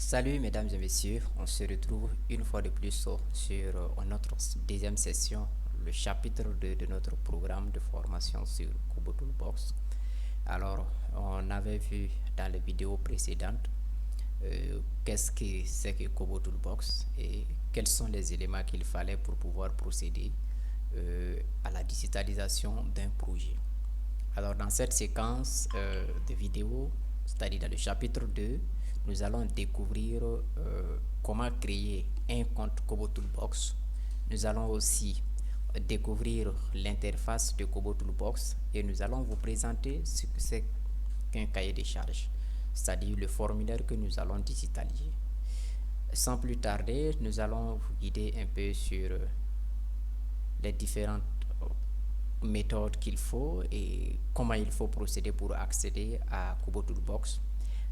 Salut mesdames et messieurs, on se retrouve une fois de plus sur notre deuxième session, le chapitre 2 de notre programme de formation sur Kobo Toolbox. Alors, on avait vu dans les vidéos précédentes qu'est-ce que c'est que Kobo Toolbox et quels sont les éléments qu'il fallait pour pouvoir procéder à la digitalisation d'un projet. Alors, dans cette séquence de vidéos, c'est-à-dire dans le chapitre 2, nous allons découvrir comment créer un compte Kobo Toolbox. Nous allons aussi découvrir l'interface de Kobo Toolbox et nous allons vous présenter ce que c'est qu'un cahier de charges, c'est-à-dire le formulaire que nous allons digitaliser. Sans plus tarder, nous allons vous guider un peu sur les différentes méthodes qu'il faut et comment il faut procéder pour accéder à Kobo Toolbox.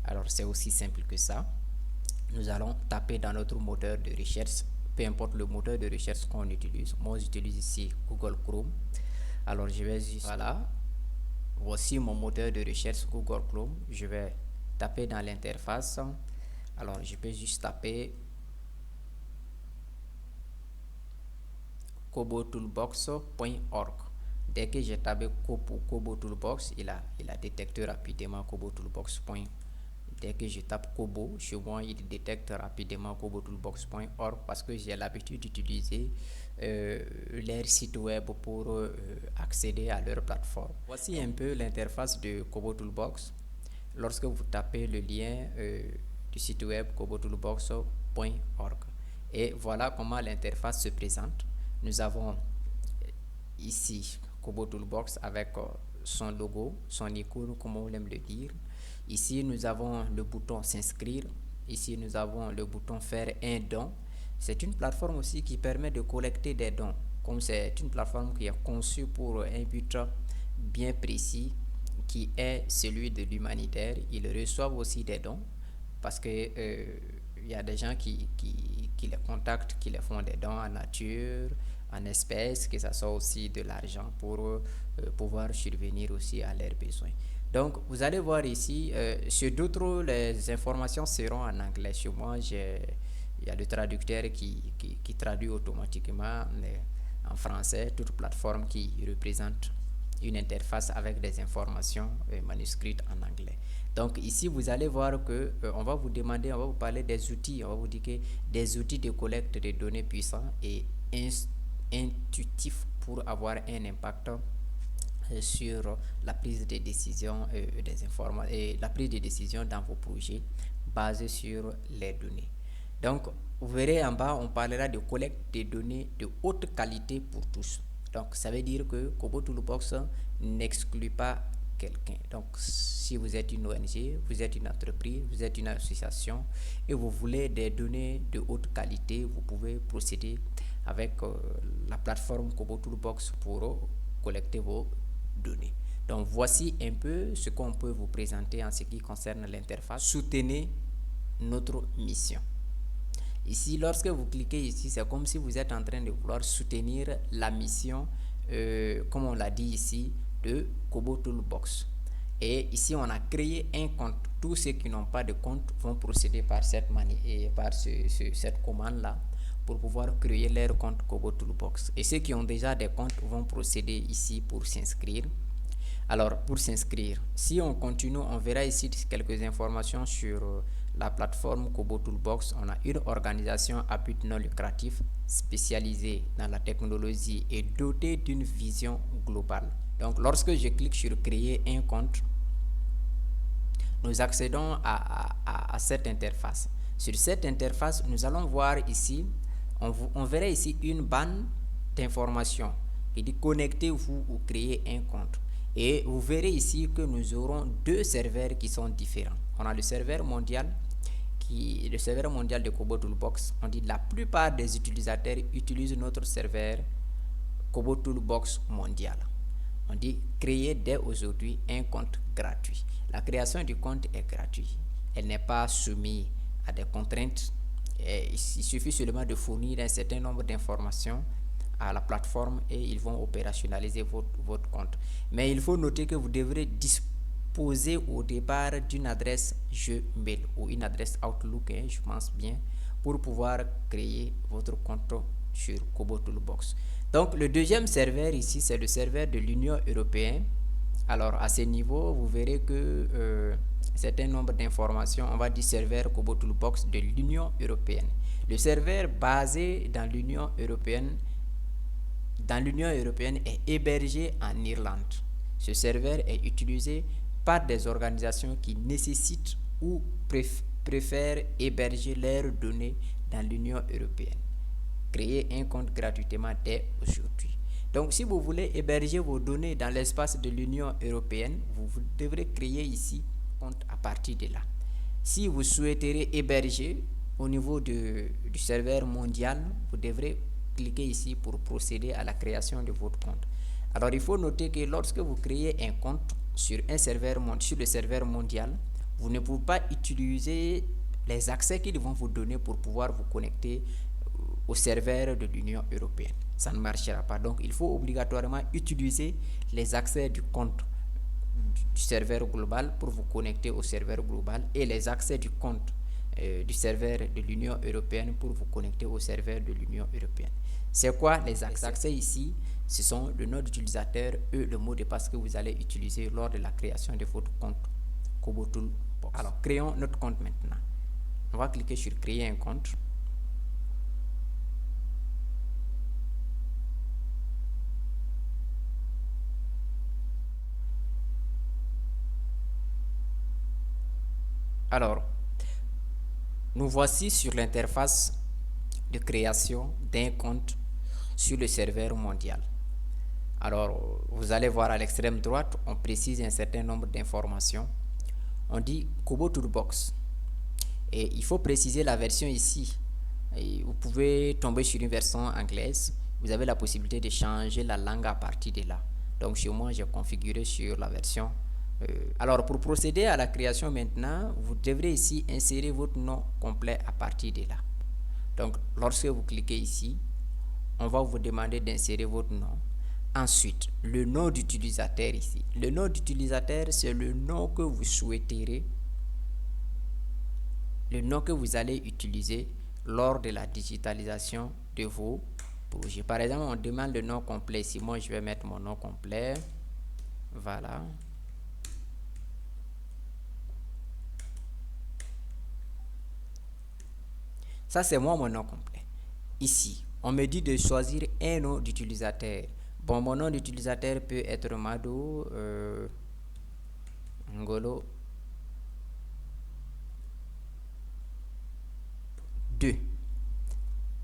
Alors c'est aussi simple que ça. Nous allons taper dans notre moteur de recherche, peu importe le moteur de recherche qu'on utilise. Moi j'utilise ici Google Chrome. Alors je vais juste, voilà, voici mon moteur de recherche Google Chrome. Je vais taper dans l'interface. Alors je peux juste taper kobotoolbox.org. Dès que j'ai tapé Kobo Toolbox, il a détecté rapidement Kobo Toolbox.org. Dès que je tape Kobo, chez moi, il détecte rapidement kobotoolbox.org parce que j'ai l'habitude d'utiliser leur site web pour accéder à leur plateforme. Voici un peu l'interface de Kobo Toolbox. Lorsque vous tapez le lien du site web kobotoolbox.org, et voilà comment l'interface se présente. Nous avons ici Kobo Toolbox avec son logo, son icône, comme on aime le dire. Ici, nous avons le bouton s'inscrire. Ici, nous avons le bouton faire un don. C'est une plateforme aussi qui permet de collecter des dons. Comme c'est une plateforme qui est conçue pour un but bien précis, qui est celui de l'humanitaire, ils reçoivent aussi des dons parce que il y a des gens qui les contactent, qui les font des dons en nature, en espèces, que ce soit aussi de l'argent pour pouvoir survenir aussi à leurs besoins. Donc, vous allez voir ici, sur d'autres, les informations seront en anglais. Chez moi, il y a le traducteur qui traduit automatiquement en français toute plateforme qui représente une interface avec des informations manuscrites en anglais. Donc ici, vous allez voir que on va vous demander, on va vous parler des outils, on va vous dire que des outils de collecte de données puissants et intuitifs pour avoir un impact sur la prise de décision des informations et la prise de décision dans vos projets basés sur les données. Donc, vous verrez en bas, on parlera de collecte de données de haute qualité pour tous. Donc, ça veut dire que Kobo Toolbox n'exclut pas quelqu'un. Donc, si vous êtes une ONG, vous êtes une entreprise, vous êtes une association et vous voulez des données de haute qualité, vous pouvez procéder avec la plateforme Kobo Toolbox pour collecter vos données. Donc, voici un peu ce qu'on peut vous présenter en ce qui concerne l'interface. Soutenez notre mission. Ici, lorsque vous cliquez ici, c'est comme si vous êtes en train de vouloir soutenir la mission, comme on l'a dit ici, de Kobo Toolbox. Et ici, on a créé un compte. Tous ceux qui n'ont pas de compte vont procéder par cette manière et par cette commande-là pour pouvoir créer leur compte Kobo Toolbox. Et ceux qui ont déjà des comptes vont procéder ici pour s'inscrire. Alors, pour s'inscrire, si on continue, on verra ici quelques informations sur la plateforme Kobo Toolbox. On a une organisation à but non lucratif spécialisée dans la technologie et dotée d'une vision globale. Donc, lorsque je clique sur créer un compte, nous accédons à cette interface. Sur cette interface, nous allons voir ici, on verra ici une bande d'informations qui dit connectez-vous ou créez un compte. Et vous verrez ici que nous aurons deux serveurs qui sont différents. On a le serveur mondial de Kobo Toolbox. On dit la plupart des utilisateurs utilisent notre serveur Kobo Toolbox mondial. On dit créer dès aujourd'hui un compte gratuit. La création du compte est gratuite. Elle n'est pas soumise à des contraintes. Il suffit seulement de fournir un certain nombre d'informations à la plateforme et ils vont opérationnaliser votre compte. Mais il faut noter que vous devrez disposez au départ d'une adresse Gmail ou une adresse Outlook, je pense bien, pour pouvoir créer votre compte sur Kobo Toolbox. Donc le deuxième serveur ici, c'est le serveur de l'Union européenne. Alors à ce niveau, vous verrez que un certain nombre d'informations, on va dire serveur Kobo Toolbox de l'Union européenne. Le serveur basé dans l'Union européenne est hébergé en Irlande. Ce serveur est utilisé par des organisations qui nécessitent ou préfèrent héberger leurs données dans l'Union européenne. Créez un compte gratuitement dès aujourd'hui. Donc si vous voulez héberger vos données dans l'espace de l'Union européenne, vous devrez créer ici un compte à partir de là. Si vous souhaiterez héberger au niveau du serveur mondial, vous devrez cliquer ici pour procéder à la création de votre compte. Alors il faut noter que lorsque vous créez un compte sur le serveur mondial, vous ne pouvez pas utiliser les accès qu'ils vont vous donner pour pouvoir vous connecter au serveur de l'Union européenne. Ça ne marchera pas. Donc il faut obligatoirement utiliser les accès du compte du serveur global pour vous connecter au serveur global et les accès du compte du serveur de l'Union européenne pour vous connecter au serveur de l'Union européenne. C'est quoi les accès ici? Ce sont le nom d'utilisateur et le mot de passe que vous allez utiliser lors de la création de votre compte Kobo Toolbox. Alors, créons notre compte maintenant. On va cliquer sur créer un compte. Alors, nous voici sur l'interface de création d'un compte sur le serveur mondial. Alors, vous allez voir à l'extrême droite, on précise un certain nombre d'informations. On dit Kobo Toolbox. Et il faut préciser la version ici. Et vous pouvez tomber sur une version anglaise. Vous avez la possibilité de changer la langue à partir de là. Donc, chez moi, j'ai configuré sur la version. Alors, pour procéder à la création maintenant, vous devrez ici insérer votre nom complet à partir de là. Donc, lorsque vous cliquez ici, on va vous demander d'insérer votre nom. Ensuite, le nom d'utilisateur ici. Le nom d'utilisateur, c'est le nom que vous souhaiterez, le nom que vous allez utiliser lors de la digitalisation de vos projets. Par exemple, on demande le nom complet. Ici, moi, je vais mettre mon nom complet. Voilà. Ça, c'est moi, mon nom complet. Ici, on me dit de choisir un nom d'utilisateur. Bon, mon nom d'utilisateur peut être Mado Ngolo 2.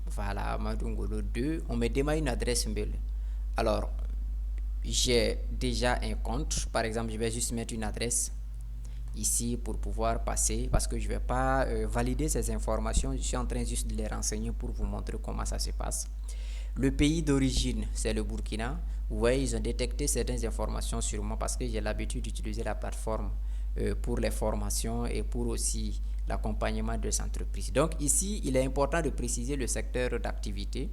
Voilà, Mado Ngolo 2. On me demande une adresse mail. Alors, j'ai déjà un compte. Par exemple, je vais juste mettre une adresse ici pour pouvoir passer parce que je ne vais pas valider ces informations. Je suis en train juste de les renseigner pour vous montrer comment ça se passe. Le pays d'origine, c'est le Burkina. Vous voyez, ils ont détecté certaines informations sur moi parce que j'ai l'habitude d'utiliser la plateforme pour les formations et pour aussi l'accompagnement des entreprises. Donc ici, il est important de préciser le secteur d'activité.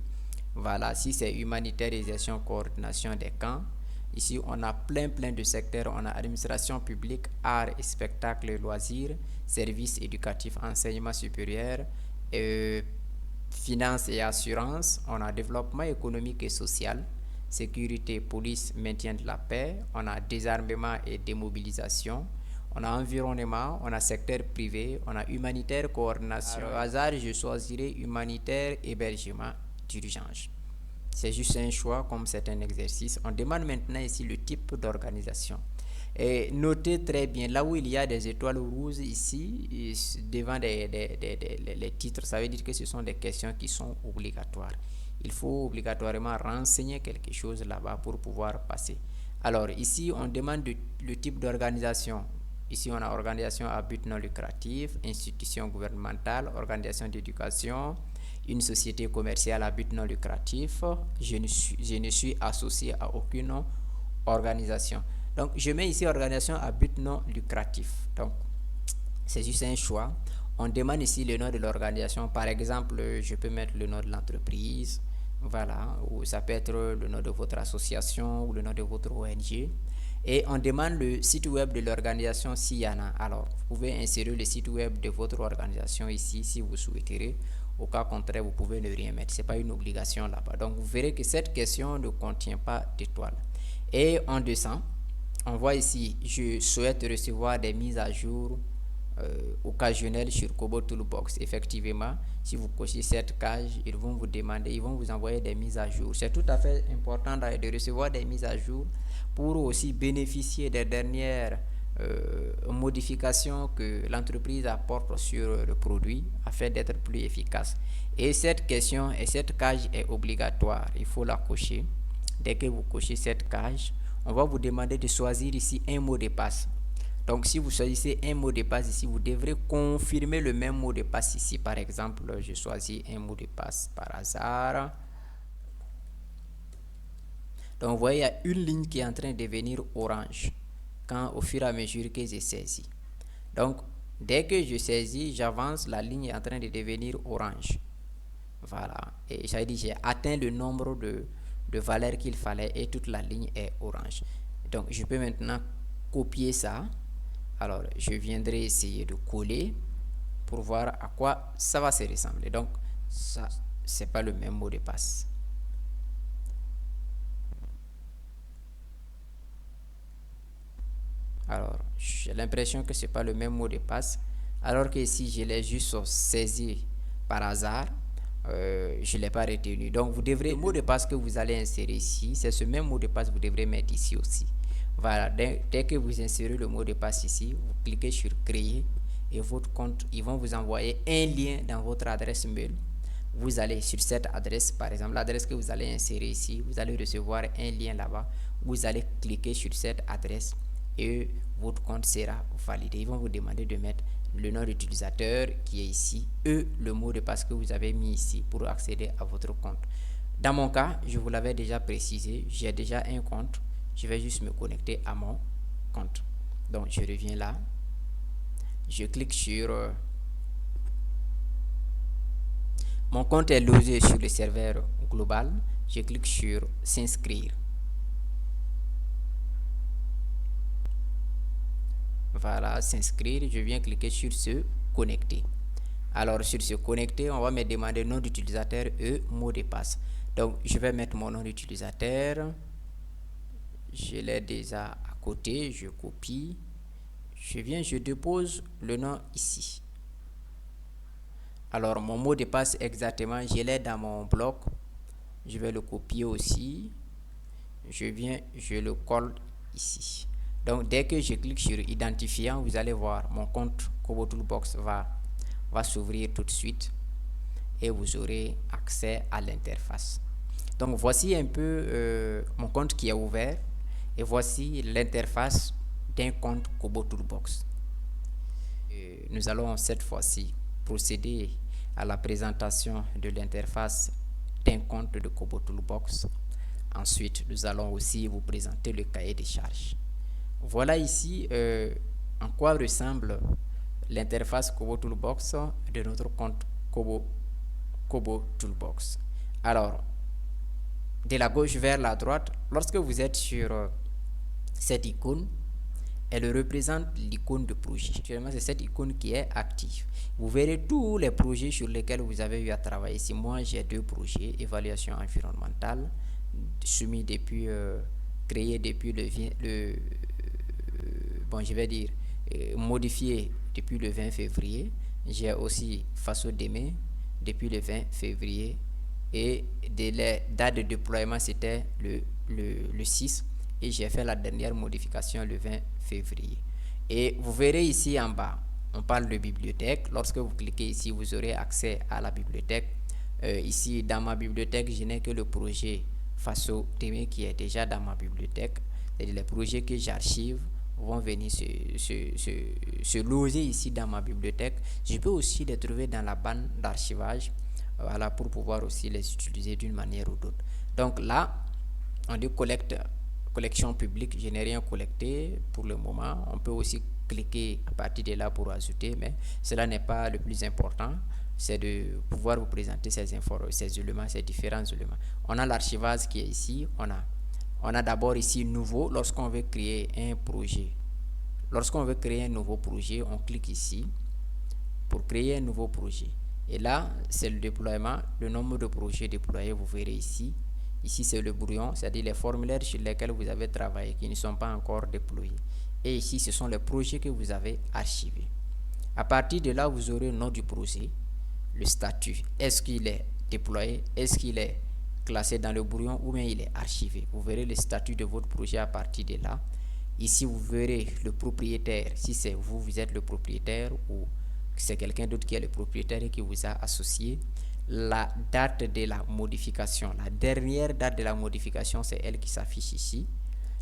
Voilà, si c'est humanitaire et gestion, coordination des camps. Ici, on a plein de secteurs. On a administration publique, arts et spectacles et loisirs, services éducatifs, enseignement supérieur, finance et assurance. On a développement économique et social, sécurité, police, maintien de la paix. On a désarmement et démobilisation. On a environnement, on a secteur privé, on a humanitaire, coordination. Alors, au hasard, je choisirai humanitaire, hébergement d'urgence. C'est juste un choix, comme c'est un exercice. On demande maintenant ici le type d'organisation. Et notez très bien, là où il y a des étoiles rouges ici, devant les titres, ça veut dire que ce sont des questions qui sont obligatoires. Il faut obligatoirement renseigner quelque chose là-bas pour pouvoir passer. Alors ici, on demande le type d'organisation. Ici, on a organisation à but non lucratif, institution gouvernementale, organisation d'éducation, une société commerciale à but non lucratif. Je ne suis associé à aucune organisation. Donc, je mets ici organisation à but non lucratif. Donc, c'est juste un choix. On demande ici le nom de l'organisation. Par exemple, je peux mettre le nom de l'entreprise. Voilà. Ou ça peut être le nom de votre association ou le nom de votre ONG. Et on demande le site web de l'organisation s'il y en a. Alors, vous pouvez insérer le site web de votre organisation ici si vous souhaiterez. Au cas contraire, vous pouvez ne rien mettre. Ce n'est pas une obligation là-bas. Donc, vous verrez que cette question ne contient pas d'étoiles. Et on descend. On voit ici, je souhaite recevoir des mises à jour occasionnelles sur Kobo Toolbox. Effectivement, si vous cochez cette case, ils vont vous demander, ils vont vous envoyer des mises à jour. C'est tout à fait important de recevoir des mises à jour pour aussi bénéficier des dernières modifications que l'entreprise apporte sur le produit afin d'être plus efficace. Et cette question et cette case est obligatoire, il faut la cocher. Dès que vous cochez cette case, on va vous demander de choisir ici un mot de passe. Donc si vous choisissez un mot de passe ici, vous devrez confirmer le même mot de passe ici. Par exemple, je choisis un mot de passe par hasard. Donc vous voyez, il y a une ligne qui est en train de devenir orange quand au fur et à mesure que je saisis. Donc dès que je saisis, j'avance, la ligne est en train de devenir orange. Voilà. Et ça dit, j'ai atteint le nombre de valeurs qu'il fallait et toute la ligne est orange. Donc je peux maintenant copier ça. Alors je viendrai essayer de coller pour voir à quoi ça va se ressembler. Donc ça, c'est pas le même mot de passe. Alors j'ai l'impression que c'est pas le même mot de passe, alors que si je l'ai juste saisi par hasard, je ne l'ai pas retenu. Donc vous devrez, le mot de passe que vous allez insérer ici, c'est ce même mot de passe que vous devrez mettre ici aussi. Voilà, dès que vous insérez le mot de passe ici, vous cliquez sur créer et votre compte, ils vont vous envoyer un lien dans votre adresse mail. Vous allez sur cette adresse, par exemple l'adresse que vous allez insérer ici, vous allez recevoir un lien là-bas. Vous allez cliquer sur cette adresse et votre compte sera validé. Ils vont vous demander de mettre le nom d'utilisateur qui est ici et le mot de passe que vous avez mis ici pour accéder à votre compte. Dans mon cas, je vous l'avais déjà précisé, j'ai déjà un compte. Je vais juste me connecter à mon compte. Donc je reviens là, je clique sur mon compte est logé sur le serveur global, je clique sur s'inscrire. Voilà, s'inscrire, je viens cliquer sur se connecter. Alors sur se connecter, on va me demander nom d'utilisateur et mot de passe. Donc je vais mettre mon nom d'utilisateur. Je l'ai déjà à côté, je copie, je viens, je dépose le nom ici. Alors mon mot de passe exactement, je l'ai dans mon bloc, je vais le copier aussi, je viens, je le colle ici. Donc dès que je clique sur identifiant, vous allez voir mon compte Kobo Toolbox va s'ouvrir tout de suite et vous aurez accès à l'interface. Donc voici un peu mon compte qui est ouvert. Et voici l'interface d'un compte Kobo Toolbox. Nous allons cette fois-ci procéder à la présentation de l'interface d'un compte de Kobo Toolbox. Ensuite, nous allons aussi vous présenter le cahier des charges. Voilà ici en quoi ressemble l'interface Kobo Toolbox de notre compte Kobo Toolbox. Alors, de la gauche vers la droite, lorsque vous êtes sur cette icône, elle représente l'icône de projet. Actuellement, c'est cette icône qui est active. Vous verrez tous les projets sur lesquels vous avez eu à travailler. Ici, moi, j'ai 2 projets, évaluation environnementale, soumis depuis, créé depuis modifié depuis le 20 février. J'ai aussi façon d'aimer depuis le 20 février. Et les dates de déploiement, c'était le 6. Et j'ai fait la dernière modification le 20 février. Et vous verrez ici en bas, on parle de bibliothèque. Lorsque vous cliquez ici, vous aurez accès à la bibliothèque. Ici, dans ma bibliothèque, je n'ai que le projet Faso Témé qui est déjà dans ma bibliothèque. C'est-à-dire les projets que j'archive vont venir se loger ici dans ma bibliothèque. Je peux aussi les trouver dans la bande d'archivage, voilà, pour pouvoir aussi les utiliser d'une manière ou d'autre. Donc là, on dit collection publique, je n'ai rien collecté pour le moment. On peut aussi cliquer à partir de là pour ajouter, mais cela n'est pas le plus important. C'est de pouvoir vous présenter ces éléments, ces différents éléments. On a l'archivage qui est ici, on a On a d'abord ici nouveau lorsqu'on veut créer un projet. Lorsqu'on veut créer un nouveau projet, on clique ici pour créer un nouveau projet. Et là, c'est le déploiement, le nombre de projets déployés, vous verrez ici. Ici, c'est le brouillon, c'est-à-dire les formulaires sur lesquels vous avez travaillé qui ne sont pas encore déployés. Et ici, ce sont les projets que vous avez archivés. À partir de là, vous aurez le nom du projet, le statut. Est-ce qu'il est déployé? Est-ce qu'il est classé dans le brouillon ou bien il est archivé? Vous verrez le statut de votre projet à partir de là. Ici, vous verrez le propriétaire, si c'est vous, vous êtes le propriétaire ou c'est quelqu'un d'autre qui est le propriétaire et qui vous a associé. La date de la modification, la dernière date de la modification, c'est elle qui s'affiche ici.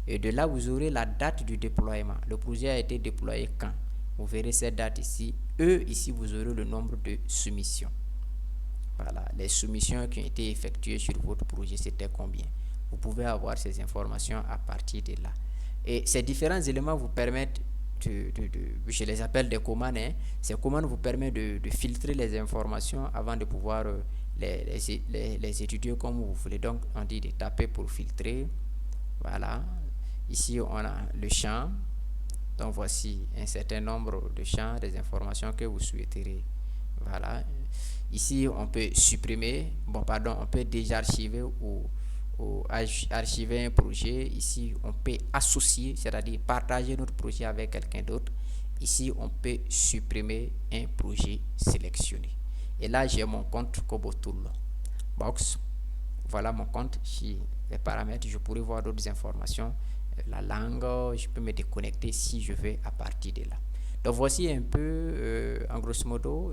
Et de là, vous aurez la date du déploiement. Le projet a été déployé quand? Vous verrez cette date ici. Ici, vous aurez le nombre de soumissions. Voilà, les soumissions qui ont été effectuées sur votre projet, c'était combien? Vous pouvez avoir ces informations à partir de là. Et ces différents éléments vous permettent je les appelle des commandes. Ces commandes vous permettent de filtrer les informations avant de pouvoir les étudier comme vous voulez. Donc, on dit de taper pour filtrer. Voilà. Ici, on a le champ. Donc, voici un certain nombre de champs, des informations que vous souhaiterez. Voilà. Ici, on peut supprimer. On peut désarchiver ou archiver un projet. Ici, on peut associer, c'est-à-dire partager notre projet avec quelqu'un d'autre. Ici, on peut supprimer un projet sélectionné. Et là, j'ai mon compte Kobo Toolbox. Voilà mon compte. Ici, les paramètres, je pourrais voir d'autres informations. La langue, je peux me déconnecter si je veux à partir de là. Donc, voici un peu, en grosso modo,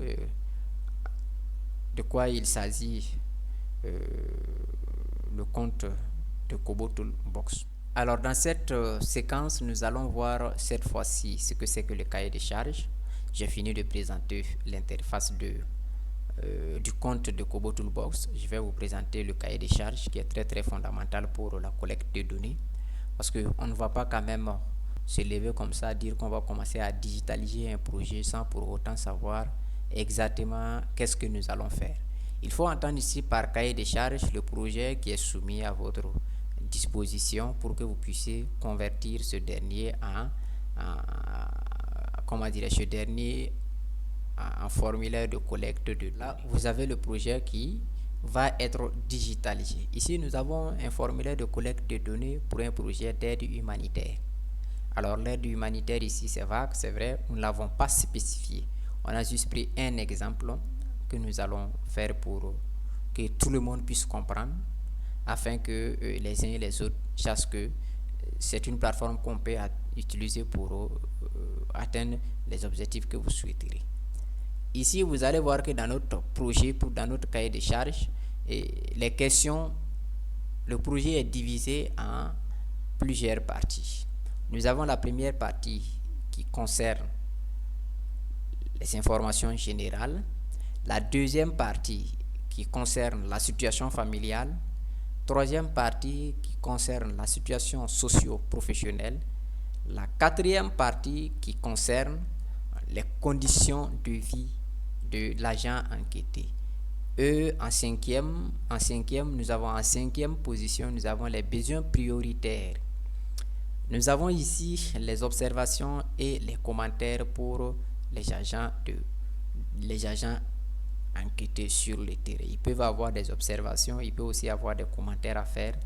de quoi il s'agit. Le compte de Kobo Toolbox. Alors dans cette séquence, nous allons voir cette fois-ci ce que c'est que le cahier de charges. J'ai fini de présenter l'interface du compte de Kobo Toolbox. Je vais vous présenter le cahier de charges qui est très fondamental pour la collecte de données, parce qu'on ne va pas quand même se lever comme ça, dire qu'on va commencer à digitaliser un projet sans pour autant savoir exactement qu'est-ce que nous allons faire. Il faut entendre ici par cahier de charges le projet qui est soumis à votre disposition pour que vous puissiez convertir ce dernier en formulaire de collecte de données. Là, vous avez le projet qui va être digitalisé. Ici, nous avons un formulaire de collecte de données pour un projet d'aide humanitaire. Alors, l'aide humanitaire ici, c'est vague, c'est vrai, nous ne l'avons pas spécifié. On a juste pris un exemple que nous allons faire pour que tout le monde puisse comprendre, afin que les uns et les autres sachent que c'est une plateforme qu'on peut utiliser pour atteindre les objectifs que vous souhaiterez. Ici, vous allez voir que dans notre projet, dans notre cahier de charges, les questions, le projet est divisé en plusieurs parties. Nous avons la première partie qui concerne les informations générales. La deuxième partie qui concerne la situation familiale. Troisième partie qui concerne la situation socio-professionnelle. La quatrième partie qui concerne les conditions de vie de l'agent enquêté. En cinquième, nous avons en cinquième position, nous avons les besoins prioritaires. Nous avons ici les observations et les commentaires pour les agents enquêter sur le terrain. Ils peuvent avoir des observations, ils peuvent aussi avoir des commentaires à faire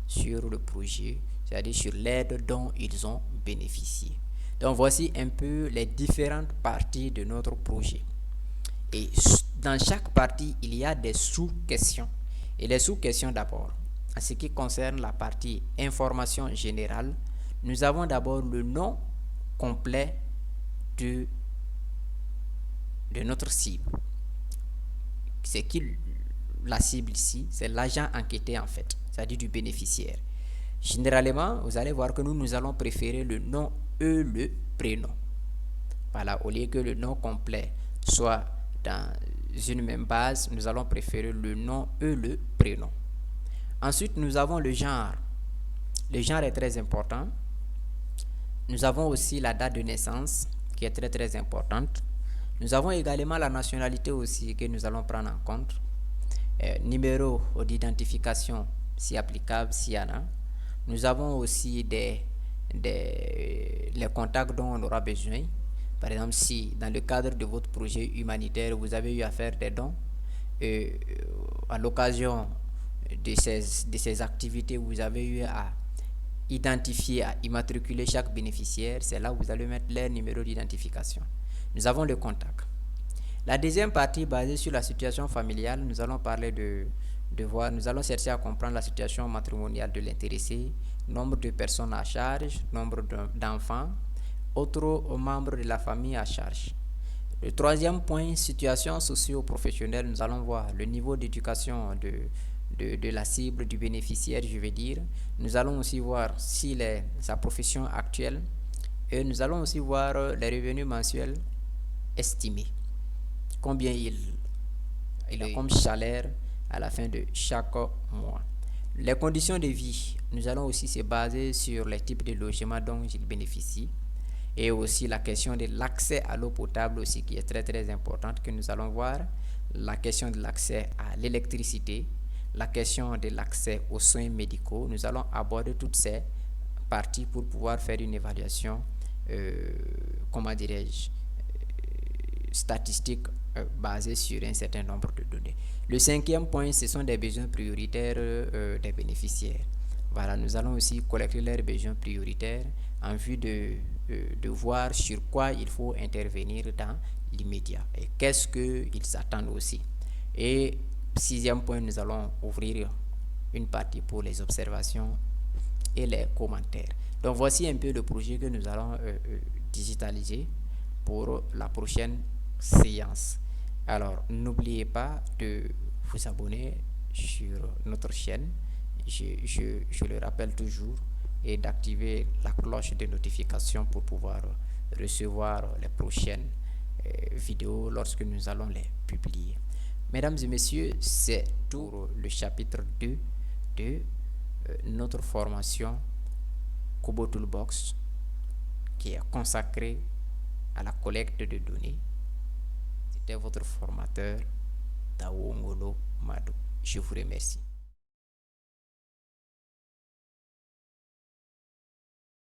sur le projet, c'est-à-dire sur l'aide dont ils ont bénéficié. Donc voici un peu les différentes parties de notre projet. Et dans chaque partie, il y a des sous-questions. Et les sous-questions d'abord, en ce qui concerne la partie information générale, nous avons d'abord le nom complet de notre cible. C'est qui la cible ici? C'est l'agent enquêté en fait, c'est-à-dire du bénéficiaire. Généralement, vous allez voir que nous allons préférer le nom et le prénom. Voilà, au lieu que le nom complet soit dans une même base, nous allons préférer le nom et le prénom. Ensuite, nous avons le genre. Le genre est très important. Nous avons aussi la date de naissance qui est très importante. Nous avons également la nationalité aussi que nous allons prendre en compte. Numéro d'identification si applicable, s'il y en a. Nous avons aussi les contacts dont on aura besoin. Par exemple, si dans le cadre de votre projet humanitaire, vous avez eu à faire des dons, à l'occasion de ces activités, vous avez eu à identifier, à immatriculer chaque bénéficiaire, c'est là où vous allez mettre leur numéro d'identification. Nous avons le contact. La deuxième partie, basée sur la situation familiale, nous allons parler nous allons chercher à comprendre la situation matrimoniale de l'intéressé, nombre de personnes à charge, nombre d'enfants, autres membres de la famille à charge. Le troisième point, situation socio-professionnelle, nous allons voir le niveau d'éducation de la cible, du bénéficiaire, je vais dire. Nous allons aussi voir sa profession actuelle et nous allons aussi voir les revenus mensuels estimés. Combien il a comme salaire à la fin de chaque mois. Les conditions de vie, nous allons aussi se baser sur les types de logements dont il bénéficie et aussi la question de l'accès à l'eau potable aussi qui est très très importante que nous allons voir, la question de l'accès à l'électricité, la question de l'accès aux soins médicaux. Nous allons aborder toutes ces parties pour pouvoir faire une évaluation, statistique basée sur un certain nombre de données. Le cinquième point, ce sont des besoins prioritaires des bénéficiaires. Voilà, nous allons aussi collecter leurs besoins prioritaires en vue de voir sur quoi il faut intervenir dans l'immédiat et qu'est-ce qu'ils s'attendent aussi. Et sixième point, nous allons ouvrir une partie pour les observations et les commentaires. Donc voici un peu le projet que nous allons digitaliser pour la prochaine séance. Alors n'oubliez pas de vous abonner sur notre chaîne, je le rappelle toujours, et d'activer la cloche de notification pour pouvoir recevoir les prochaines vidéos lorsque nous allons les publier. Mesdames et messieurs, c'est tout pour le chapitre 2 de notre formation Kobo Toolbox qui est consacrée à la collecte de données. C'était votre formateur Tao Ngolo Mado. Je vous remercie.